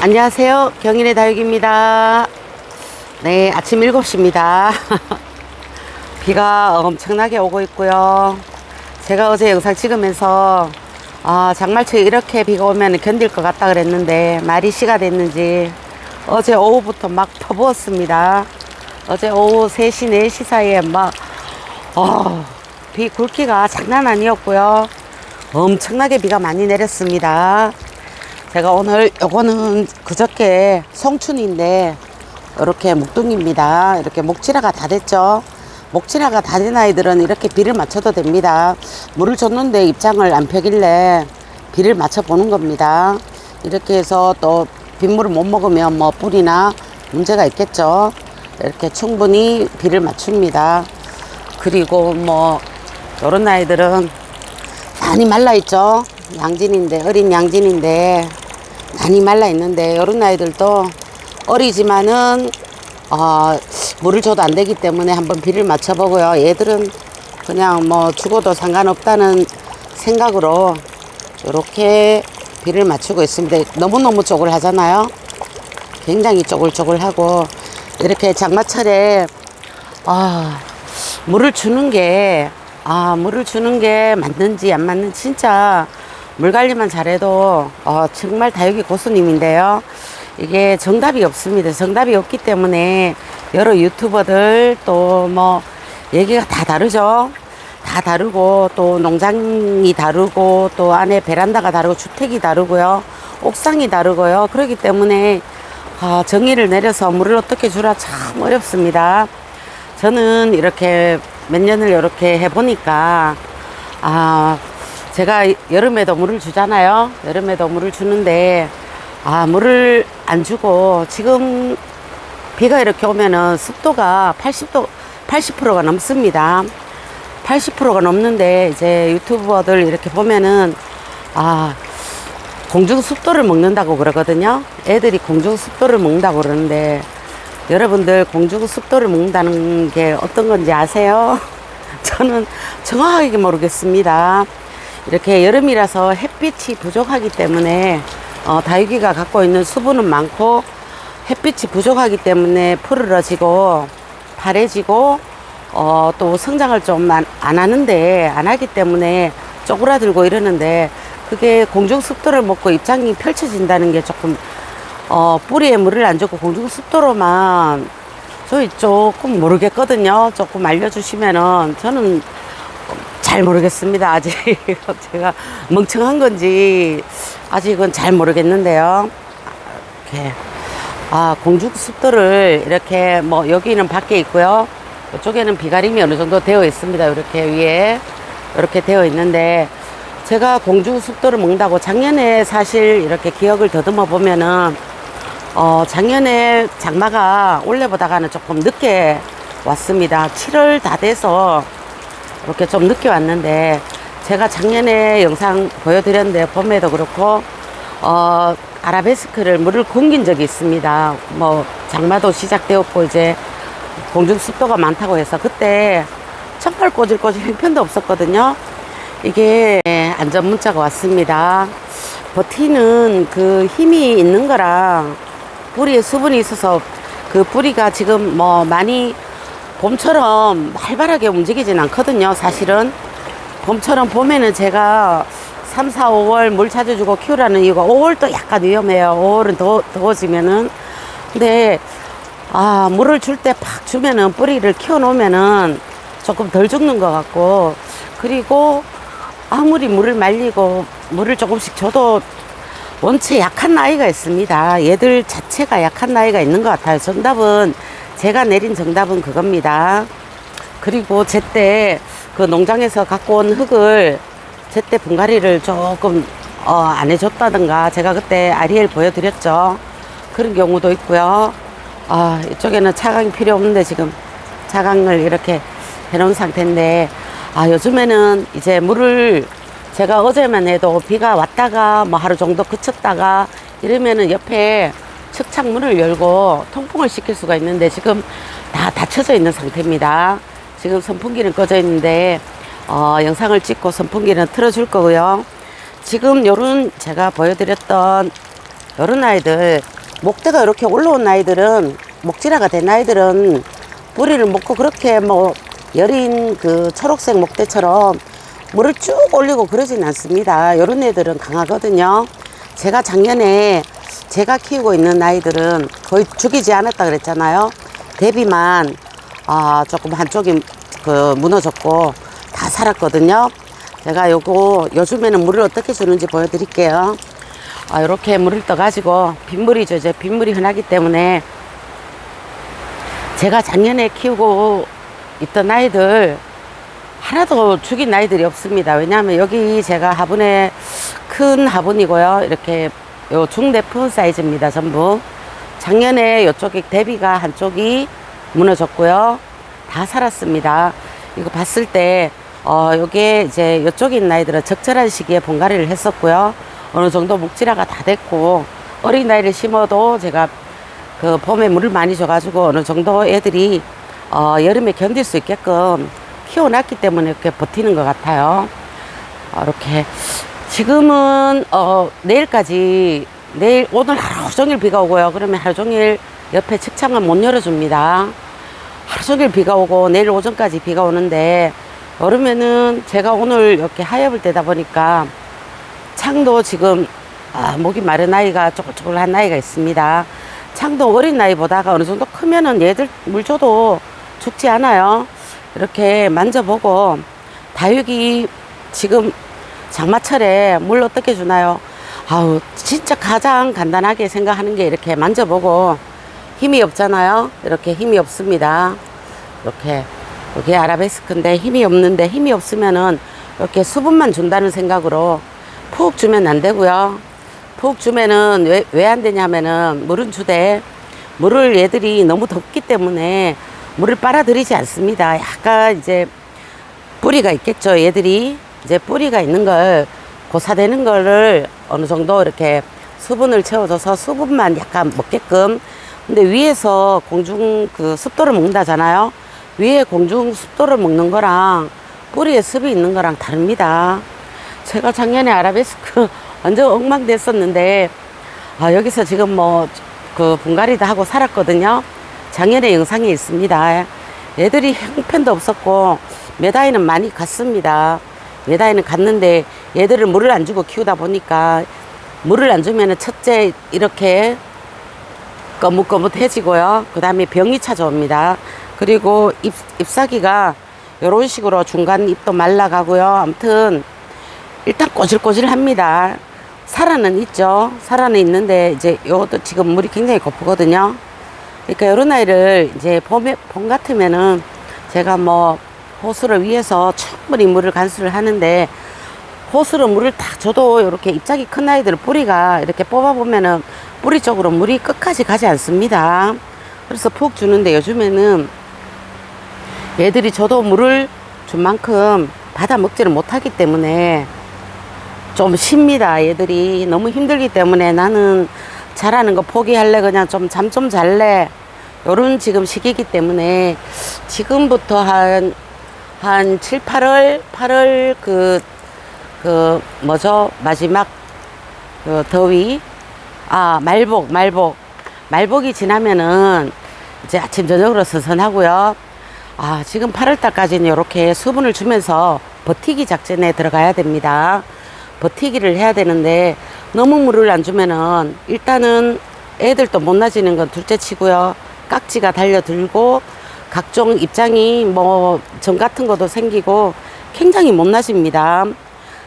안녕하세요. 경인의 다육입니다. 네, 아침 7시입니다. 비가 엄청나게 오고 있고요. 제가 어제 영상 찍으면서 장마철에 이렇게 비가 오면 견딜 것 같다 그랬는데 말이 씨가 됐는지 어제 오후부터 막 퍼부었습니다. 어제 오후 3시, 4시 사이에 비 굵기가 장난 아니었고요. 엄청나게 비가 많이 내렸습니다. 제가 오늘 요거는 그저께 송춘인데 이렇게 목둥입니다. 이렇게 목질화가 다 됐죠. 목질화가 다 된 아이들은 이렇게 비를 맞춰도 됩니다. 물을 줬는데 입장을 안 펴길래 비를 맞춰 보는 겁니다. 이렇게 해서 또 빗물을 못 먹으면 뭐 뿌리나 문제가 있겠죠. 이렇게 충분히 비를 맞춥니다. 그리고 뭐 요런 아이들은 많이 말라 있죠. 양진인데, 어린 양진인데 많이 말라 있는데 요런 아이들도 어리지만은 물을 줘도 안 되기 때문에 한번 비를 맞춰 보고요. 얘들은 그냥 뭐 죽어도 상관없다는 생각으로 이렇게 비를 맞추고 있습니다. 너무너무 쪼글하잖아요. 굉장히 쪼글쪼글하고 이렇게 장마철에 물을 주는 게 맞는지 안 맞는지 진짜 물 관리만 잘해도 정말 다육이 고수님인데요. 이게 정답이 없습니다. 정답이 없기 때문에 여러 유튜버들 또 뭐 얘기가 다 다르죠. 다 다르고 또 농장이 다르고 또 안에 베란다가 다르고 주택이 다르고요. 옥상이 다르고요. 그렇기 때문에 정의를 내려서 물을 어떻게 주라 참 어렵습니다. 저는 이렇게 몇 년을 이렇게 해보니까 제가 여름에도 물을 주잖아요. 여름에도 물을 주는데 물을 안 주고 지금 비가 이렇게 오면은 습도가 80%가 넘습니다. 80%가 넘는데 이제 유튜버들 이렇게 보면은 공중 습도를 먹는다고 그러거든요. 애들이 공중 습도를 먹는다고 그러는데 여러분들 공중 습도를 먹는다는 게 어떤 건지 아세요? 저는 정확하게 모르겠습니다. 이렇게 여름이라서 햇빛이 부족하기 때문에 다육이가 갖고 있는 수분은 많고 햇빛이 부족하기 때문에 푸르러지고 파래지고 또 성장을 좀 안 하기 때문에 쪼그라들고 이러는데 그게 공중 습도를 먹고 입장이 펼쳐진다는 게 조금 뿌리에 물을 안 주고 공중 습도로만 저희 조금 모르겠거든요. 조금 알려주시면은 저는 잘 모르겠습니다. 아직 제가 멍청한 건지 아직은 잘 모르겠는데요. 이렇게 공중 습도를 이렇게 뭐 여기는 밖에 있고요. 이쪽에는 비가림이 어느 정도 되어 있습니다. 이렇게 위에 이렇게 되어 있는데 제가 공중 습도를 먹는다고 작년에 사실 이렇게 기억을 더듬어 보면은 작년에 장마가 올해보다가는 조금 늦게 왔습니다. 7월 다 돼서 이렇게 좀 늦게 왔는데 제가 작년에 영상 보여드렸는데 봄에도 그렇고 아라베스크를 물을 굶긴 적이 있습니다. 뭐 장마도 시작되었고 이제 공중 습도가 많다고 해서 그때 정말 꼬질꼬질 형편도 없었거든요. 이게 안전 문자가 왔습니다. 버티는 그 힘이 있는 거랑 뿌리에 수분이 있어서 그 뿌리가 지금 뭐 많이 봄처럼 활발하게 움직이진 않거든요. 사실은 봄처럼 봄에는 제가 3, 4, 5월 물 자주 주고 키우라는 이유가 5월도 약간 위험해요. 5월은 더워지면은. 근데 물을 줄 때 팍 주면은 뿌리를 키워 놓으면은 조금 덜 죽는 것 같고, 그리고 아무리 물을 말리고 물을 조금씩 줘도 원체 약한 나이가 있습니다. 얘들 자체가 약한 나이가 있는 것 같아요. 정답은 제가 내린 정답은 그겁니다. 그리고 제때 그 농장에서 갖고 온 흙을 제때 분갈이를 조금 안 해줬다든가, 제가 그때 아리엘 보여드렸죠. 그런 경우도 있고요. 이쪽에는 차강이 필요 없는데 지금 차강을 이렇게 해놓은 상태인데 요즘에는 이제 물을 제가 어제만 해도 비가 왔다가 뭐 하루 정도 그쳤다가 이러면은 옆에 측창문을 열고 통풍을 시킬 수가 있는데 지금 다 닫혀져 있는 상태입니다. 지금 선풍기는 꺼져 있는데 영상을 찍고 선풍기는 틀어줄 거고요. 지금 요런 제가 보여드렸던 요런 아이들, 목대가 이렇게 올라온 아이들은, 목질화가 된 아이들은 뿌리를 먹고 그렇게 뭐 여린 그 초록색 목대처럼 물을 쭉 올리고 그러진 않습니다. 요런 애들은 강하거든요. 제가 작년에 제가 키우고 있는 아이들은 거의 죽이지 않았다 그랬잖아요. 대비만 조금 한쪽이 그 무너졌고 다 살았거든요. 제가 요즘에는 물을 어떻게 주는지 보여드릴게요. 이렇게 물을 떠가지고 빗물이죠. 이제 빗물이 흔하기 때문에 제가 작년에 키우고 있던 아이들 하나도 죽인 아이들이 없습니다. 왜냐하면 여기 제가 화분에 큰 화분이고요. 이렇게 요 중대품 사이즈입니다. 전부. 작년에 요쪽에 대비가 한쪽이 무너졌고요. 다 살았습니다. 이거 봤을 때 요게 이제 요쪽에 있는 아이들은 적절한 시기에 분갈이를 했었고요. 어느 정도 목질화가 다 됐고 어린 아이를 심어도 제가 그 봄에 물을 많이 줘가지고 어느 정도 애들이 여름에 견딜 수 있게끔 키워놨기 때문에 이렇게 버티는 것 같아요. 이렇게 지금은 오늘 하루 종일 비가 오고요. 그러면 하루 종일 옆에 측창을 못 열어줍니다. 하루 종일 비가 오고 내일 오전까지 비가 오는데 여름에는 제가 오늘 이렇게 하엽을 떼다 보니까 창도 지금 목이 마른 아이가 쪼글쪼글한 아이가 있습니다. 창도 어린 아이보다가 어느 정도 크면은 얘들 물 줘도 죽지 않아요. 이렇게 만져보고 다육이 지금 장마철에 물 어떻게 주나요? 진짜 가장 간단하게 생각하는 게 이렇게 만져보고 힘이 없잖아요. 이렇게 힘이 없습니다. 이렇게 여기 아라베스크인데 힘이 없는데 힘이 없으면은 이렇게 수분만 준다는 생각으로 푹 주면 안 되고요. 푹 주면은 왜 안 되냐면은 물은 주되 물을 얘들이 너무 덥기 때문에 물을 빨아들이지 않습니다. 약간 이제 뿌리가 있겠죠. 얘들이 이제 뿌리가 있는 걸 고사되는 거를 어느 정도 이렇게 수분을 채워줘서 수분만 약간 먹게끔. 근데 위에서 공중 그 습도를 먹는다잖아요. 위에 공중 습도를 먹는 거랑 뿌리에 습이 있는 거랑 다릅니다. 제가 작년에 아라베스크 완전 엉망됐었는데 여기서 지금 뭐 그 분갈이도 하고 살았거든요. 작년에 영상이 있습니다. 애들이 형편도 없었고 메다이는 많이 갔습니다. 메다이는 갔는데 얘들을 물을 안 주고 키우다 보니까 물을 안 주면은 첫째 이렇게 거뭇거뭇해지고요. 그 다음에 병이 찾아옵니다. 그리고 잎사귀가 이런 식으로 중간 잎도 말라가고요. 아무튼 일단 꼬질꼬질합니다. 살아는 있죠. 살아는 있는데 이제 요것도 지금 물이 굉장히 고프거든요. 그러니까 이런 아이를 이제 봄 같으면은 제가 뭐 호수를 위해서 충분히 물을 간수를 하는데 호수로 물을 딱 줘도 이렇게 잎사귀 큰 아이들 뿌리가 이렇게 뽑아보면은 뿌리 쪽으로 물이 끝까지 가지 않습니다. 그래서 푹 주는데 요즘에는 얘들이 저도 물을 준 만큼 받아 먹지를 못하기 때문에 좀 쉽니다. 얘들이 너무 힘들기 때문에 나는 잘하는 거 포기할래. 그냥 좀 잠 좀 잘래. 요런 지금 시기이기 때문에 지금부터 한 7, 8월 뭐죠? 마지막 그 더위. 말복이 지나면은 이제 아침 저녁으로 선선하고요. 지금 8월달까지는 이렇게 수분을 주면서 버티기 작전에 들어가야 됩니다. 버티기를 해야 되는데 너무 물을 안 주면은 일단은 애들도 못 나지는 건 둘째 치고요. 깍지가 달려들고 각종 입장이 뭐 점 같은 것도 생기고 굉장히 못 나집니다.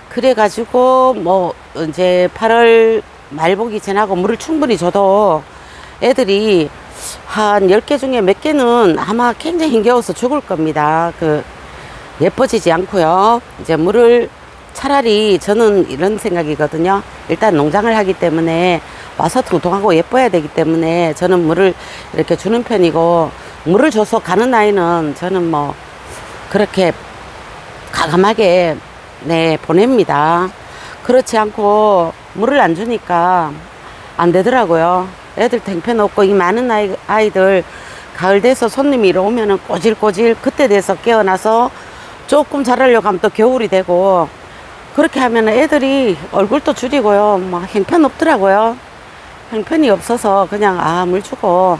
그래가지고 뭐 이제 8월 말복이 지나고 물을 충분히 줘도 애들이 한 10개 중에 몇 개는 아마 굉장히 힘겨워서 죽을 겁니다. 예뻐지지 않고요. 이제 물을 차라리 저는 이런 생각이거든요. 일단 농장을 하기 때문에 와서 통통하고 예뻐야 되기 때문에 저는 물을 이렇게 주는 편이고, 물을 줘서 가는 아이는 저는 뭐 그렇게 가감하게 보냅니다. 그렇지 않고 물을 안 주니까 안 되더라고요. 애들 탱편없고 이 많은 아이들 가을 돼서 손님이 이러면은 꼬질꼬질 그때 돼서 깨어나서 조금 자라려고 하면 또 겨울이 되고, 그렇게 하면 애들이 얼굴도 줄이고요. 막 형편없더라고요. 형편이 없어서 그냥 물 주고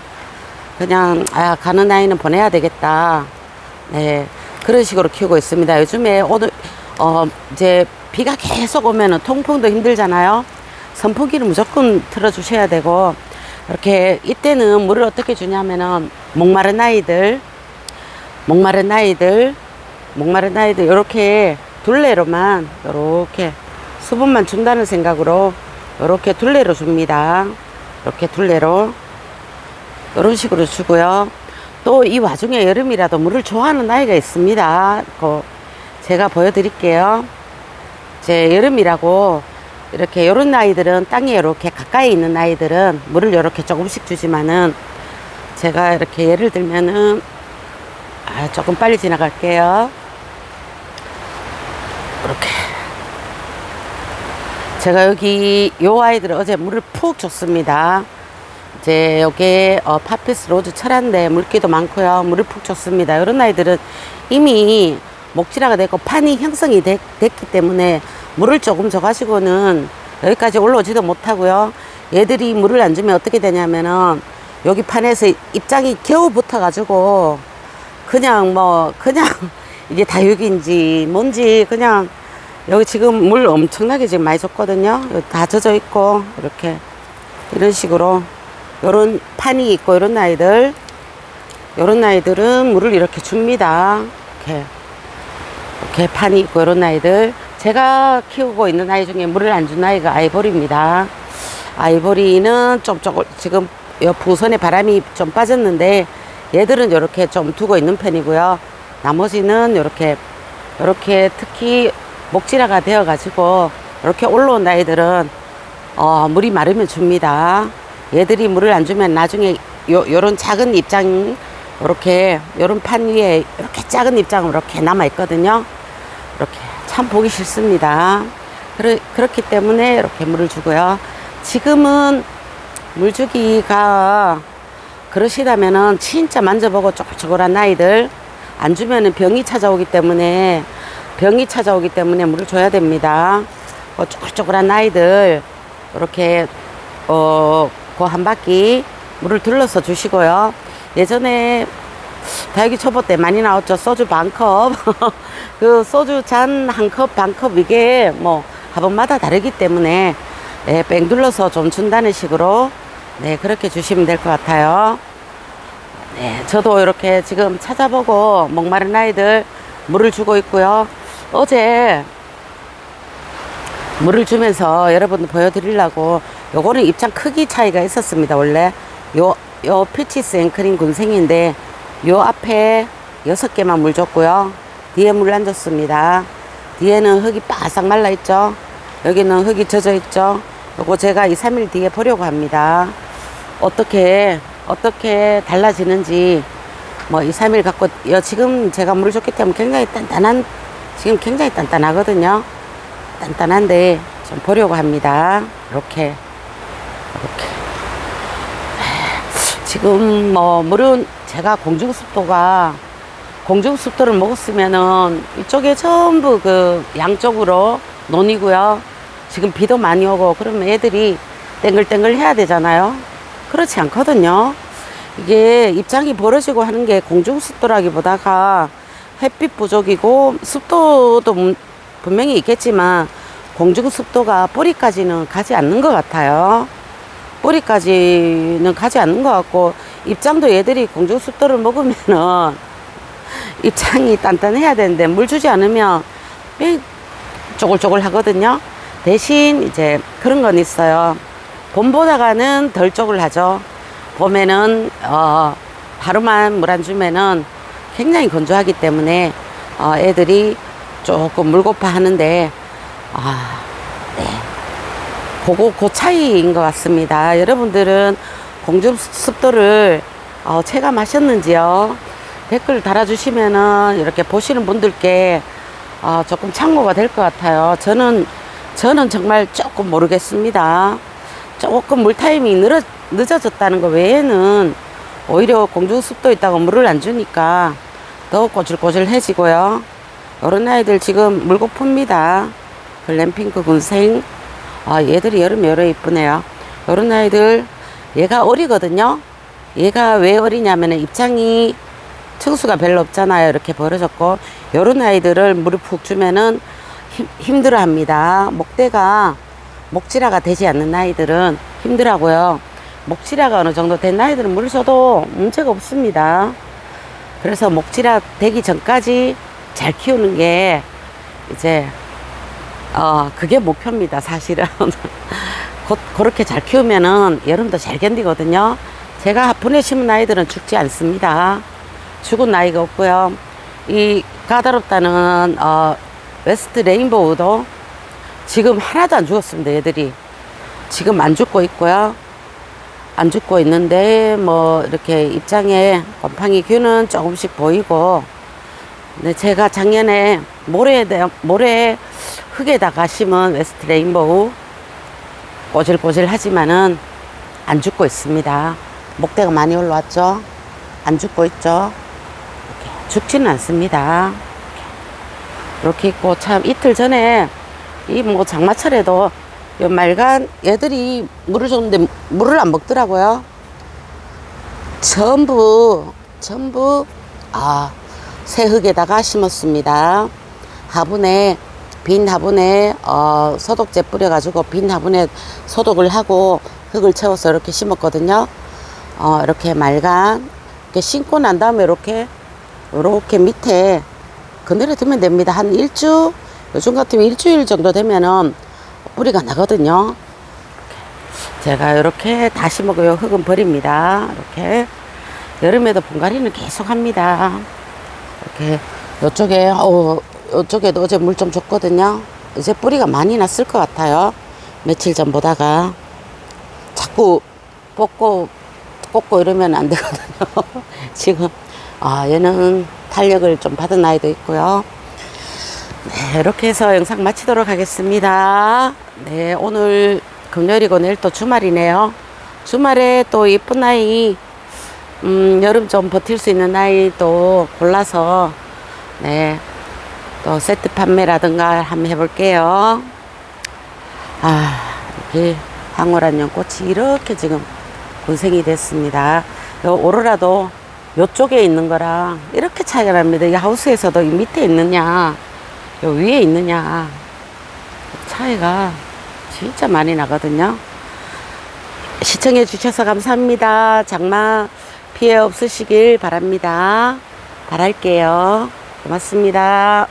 그냥 가는 아이는 보내야 되겠다. 네, 그런 식으로 키우고 있습니다. 요즘에 오늘 이제 비가 계속 오면은 통풍도 힘들잖아요. 선풍기를 무조건 틀어 주셔야 되고, 이렇게 이때는 물을 어떻게 주냐면은 목마른 아이들 이렇게 둘레로만 이렇게 수분만 준다는 생각으로 이렇게 둘레로 줍니다. 이렇게 둘레로 이런 식으로 주고요. 또 이 와중에 여름이라도 물을 좋아하는 아이가 있습니다. 제가 보여드릴게요. 제 여름이라고 이렇게 요런 아이들은 땅에 이렇게 가까이 있는 아이들은 물을 이렇게 조금씩 주지만은, 제가 이렇게 예를 들면은 조금 빨리 지나갈게요. 이렇게 제가 여기 요 아이들은 어제 물을 푹 줬습니다. 이제 요게 파피스 로즈 철한데 물기도 많고요. 물을 푹 줬습니다. 이런 아이들은 이미 목질화가 되고 판이 형성이 됐기 때문에 물을 조금 줘가지고는 여기까지 올라오지도 못하고요. 얘들이 물을 안 주면 어떻게 되냐면은 여기 판에서 입장이 겨우 붙어가지고 그냥 이게 다육인지 뭔지 그냥, 여기 지금 물 엄청나게 지금 많이 줬거든요. 여기 다 젖어 있고 이렇게 이런 식으로 요런 판이 있고 요런 아이들은 물을 이렇게 줍니다. 이렇게 판이 있고 요런 아이들, 제가 키우고 있는 아이 중에 물을 안 준 아이가 아이보리입니다. 아이보리는 지금 부선에 바람이 좀 빠졌는데 얘들은 이렇게 좀 두고 있는 편이고요. 나머지는 이렇게 특히 목질화가 되어 가지고 이렇게 올라온 아이들은 물이 마르면 줍니다. 얘들이 물을 안 주면 나중에 요런 작은 입장, 요런 판 위에 이렇게 작은 입장으로 이렇게 남아 있거든요. 이렇게 참 보기 싫습니다. 그렇기 때문에 이렇게 물을 주고요. 지금은 물 주기가 그러시다면은 진짜 만져보고 쪼글쪼글한 아이들 안 주면은 병이 찾아오기 때문에 물을 줘야 됩니다. 쪼글쪼글한 아이들 이렇게 그 한 바퀴 물을 둘러서 주시고요. 예전에 다육이 초보 때 많이 나왔죠. 소주 반컵 그 소주 잔 한 컵 반컵, 이게 뭐 화분마다 다르기 때문에 뺑 둘러서 좀 준다는 식으로 그렇게 주시면 될 것 같아요. 저도 이렇게 지금 찾아보고 목마른 아이들 물을 주고 있고요. 어제 물을 주면서 여러분들 보여드리려고, 요거는 입장 크기 차이가 있었습니다. 원래 요 피치스 앵크린 군생인데 요 앞에 6개만 물 줬고요. 뒤에 물 안 줬습니다. 뒤에는 흙이 바싹 말라 있죠. 여기는 흙이 젖어 있죠. 요거 제가 2, 3일 뒤에 보려고 합니다. 어떻게 달라지는지 2, 3일 갖고, 지금 제가 물을 줬기 때문에 굉장히 단단하거든요. 단단한데 좀 보려고 합니다. 이렇게 지금 물은 제가 공중습도를 먹었으면은 이쪽에 전부 양쪽으로 논이고요. 지금 비도 많이 오고 그러면 애들이 땡글땡글 해야 되잖아요. 그렇지 않거든요. 이게 입장이 벌어지고 하는 게 공중습도라기보다가 햇빛 부족이고, 습도도 분명히 있겠지만 공중습도가 뿌리까지는 가지 않는 것 같아요. 뿌리까지는 가지 않는 것 같고, 입장도 얘들이 공중습도를 먹으면은 입장이 단단해야 되는데 물 주지 않으면 쪼글쪼글 하거든요. 대신 이제 그런 건 있어요. 봄보다가는 덜 쪼글하죠. 봄에는 하루만 물 안 주면은 굉장히 건조하기 때문에 애들이 조금 물고파 하는데, 그 차이인 것 같습니다. 여러분들은 공중 습도를 체감하셨는지요? 댓글 달아주시면은 이렇게 보시는 분들께 조금 참고가 될 것 같아요. 저는 정말 조금 모르겠습니다. 조금 물 타임이 늦어졌다는 거 외에는 오히려 공중 습도 있다고 물을 안 주니까 더 꼬질꼬질해지고요. 이런 아이들 지금 물고픕니다. 글램핑크 군생. 얘들이 여름에 이쁘네요. 요런 아이들, 얘가 어리거든요. 얘가 왜 어리냐면은 입장이 층수가 별로 없잖아요. 이렇게 벌어졌고, 요런 아이들을 물을 푹 주면은 힘들어 합니다. 목대가, 목질화가 되지 않는 아이들은 힘들하고요. 목질화가 어느 정도 된 아이들은 물을 줘도 문제가 없습니다. 그래서 목질화 되기 전까지 잘 키우는 게 이제 그게 목표입니다, 사실은. 그렇게 잘 키우면은 여름도 잘 견디거든요. 제가 화분에 심은 아이들은 죽지 않습니다. 죽은 아이가 없고요. 이 까다롭다는 웨스트 레인보우도 지금 하나도 안 죽었습니다. 얘들이 지금 안 죽고 있고요. 안 죽고 있는데 뭐 이렇게 입장에 곰팡이 균은 조금씩 보이고, 근데 제가 작년에 모래 흙에다가 심은 웨스트 레인보우 꼬질꼬질 하지만은 안 죽고 있습니다. 목대가 많이 올라왔죠. 안 죽고 있죠. 이렇게 죽지는 않습니다. 이렇게 있고, 참 이틀 전에 이 뭐 장마철에도 요 말간 얘들이 물을 줬는데 물을 안 먹더라고요. 전부 새 흙에다가 심었습니다. 화분에, 빈 화분에 소독제 뿌려가지고 빈 화분에 소독을 하고 흙을 채워서 이렇게 심었거든요. 이렇게 말간 이렇게 심고 난 다음에 이렇게 밑에 그늘에 두면 됩니다. 한 일주, 요즘 같으면 일주일 정도 되면은 뿌리가 나거든요. 제가 이렇게 다 심어요. 흙은 버립니다. 이렇게 여름에도 분갈이는 계속 합니다. 이렇게 요쪽에도 어제 물 좀 줬거든요. 이제 뿌리가 많이 났을 것 같아요. 며칠 전 보다가 자꾸 꽂고 이러면 안 되거든요. 지금 얘는 탄력을 좀 받은 아이도 있고요. 네, 이렇게 해서 영상 마치도록 하겠습니다. 네, 오늘 금요일이고 내일 또 주말이네요. 주말에 또 예쁜 아이, 여름 좀 버틸 수 있는 아이 또 골라서, 네, 또 세트 판매라든가 한번 해볼게요. 이게 황홀한 연꽃이 이렇게 지금 군생이 됐습니다. 요 오로라도 요쪽에 있는 거랑 이렇게 차이가 납니다. 이 하우스에서도 이 밑에 있느냐, 요 위에 있느냐, 차이가 진짜 많이 나거든요. 시청해 주셔서 감사합니다. 장마 피해 없으시길 바랍니다. 바랄게요. 고맙습니다.